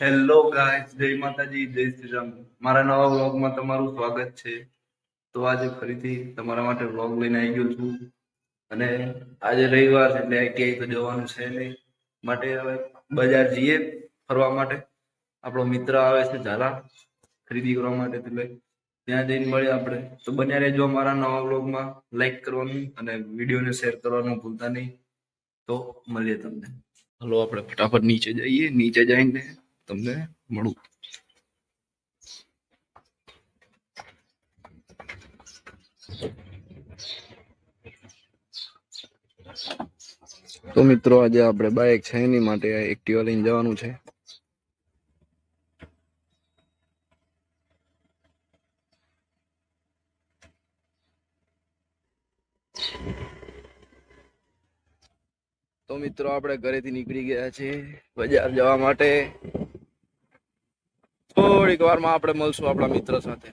Hello guys, જય માતાજી, જય શ્રી રામ. મારા નવા વ્લોગમાં તમારું સ્વાગત છે. તો આજે ફરીથી તમારા માટે વ્લોગ લઈને આવી ગયો છું. અને આજે રવિવાર છે એટલે ક્યાંય તો જવાનું છે નહીં, માટે હવે બજાર જઈએ ફરવા માટે. આપણો મિત્ર આવે છે ઝાલા ખરીદી કરવા માટે, એટલે ત્યાં જઈને મળીએ આપણે. તો બન્યા રહેજો મારા નવા વ્લોગમાં. લાઈક કરવાનું અને વિડીયોને શેર કરવાનું ભૂલતા નહીં. તો મળીએ તમને. હલો, આપણે ફટાફટ નીચે જઈએ. નીચે જઈને તમને મળું. તો મિત્રો, આજે આપણે બાઇક છે એની માટે એક્ટિવા લઈને જવાનું છે. તો મિત્રો, આપણે ઘરેથી નીકળી ગયા છે બજાર જવા માટે. થોડીક વારમાં આપણે મળશું આપણા મિત્ર સાથે.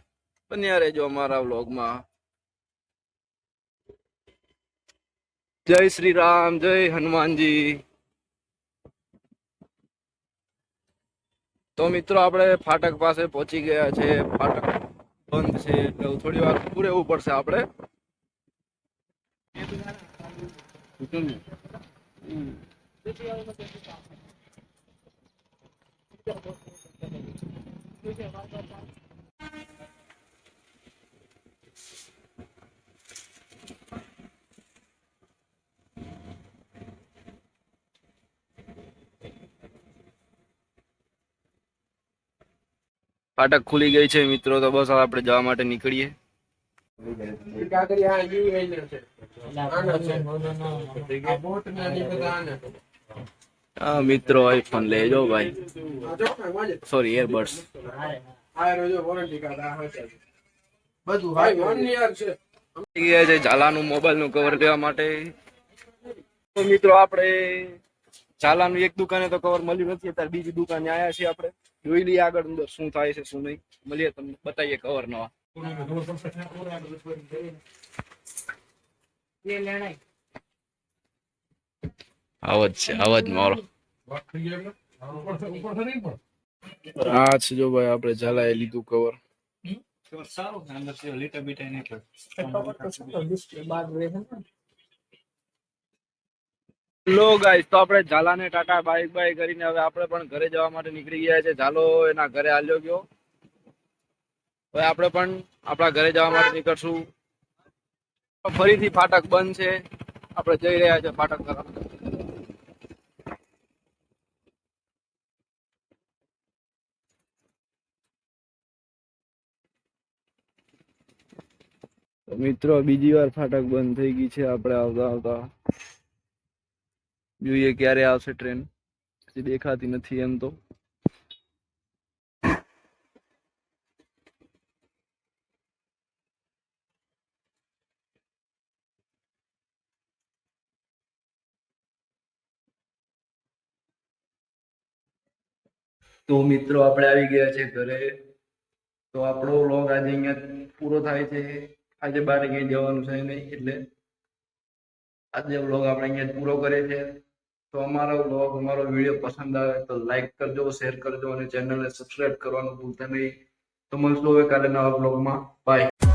બન્યા રહેજો અમારા વ્લોગમાં. જય શ્રી રામ, જય હનુમાનજી. તો મિત્રો, આપણે ફાટક પાસે પહોંચી ગયા છે. ફાટક બંધ છે એટલે થોડી વાર ઊભું રહેવું પડશે આપણે. ફાટક ખુલી ગઈ છે મિત્રો, તો બસ હવે આપણે જવા માટે નીકળીએ. હા મિત્રો, આઈફોન લેજો ભાઈ. Sorry, airbuds. ઝાલાનું મોબાઈલ નું કવર લેવા માટે. તો મિત્રો, આપણે ઝાલાનું એક દુકાને તો કવર મળ્યું નથી, અત્યારે બીજી દુકાને આવ્યા છીએ. આપણે જોઈ લઈએ આગળ અંદર શું થાય છે શું નહીં. મળીએ, તમને બતાવીએ કવર નવા. આવાજ છે, આવાજ મારો. આ છે જો ભાઈ, આપણે ઝાલાએ લીધું કવર. લો ગાઈસ, તો આપણે ઝાલાને ટાટા બાય બાય કરીને હવે આપણે પણ ઘરે જવા માટે નીકળી ગયા છે. ઝાલો એના ઘરે હાલ્યો ગયો. હવે આપણે પણ આપણા ઘરે જવા માટે નીકળશું. ફરીથી ફાટક બંધ છે. આપણે જઈ રહ્યા છે ફાટક તરફ. મિત્રો, બીજી વાર ફાટક બંધ થઈ ગઈ છે. આપણે આવતા આવતા જોઈએ ક્યારે આવશે ટ્રેન. હજી દેખાતી નથી એમ તો. તો મિત્રો, આપણે આવી ગયા છે ઘરે. તો આપણો વ્લોગ આજે અહીંયા પૂરો થાય છે. આજે બહાર ક્યાંય જવાનું છે નહીં, એટલે આજે વ્લોગ આપણે અહીંયા પૂરો કરે છે. તો અમારો વ્લોગ, અમારો વિડીયો પસંદ આવે તો લાઈક કરજો, શેર કરજો અને ચેનલને સબસ્ક્રાઇબ કરવાનું ભૂલતા નહીં. તો મળશું હવે કાલે નવા વ્લોગમાં. બાય.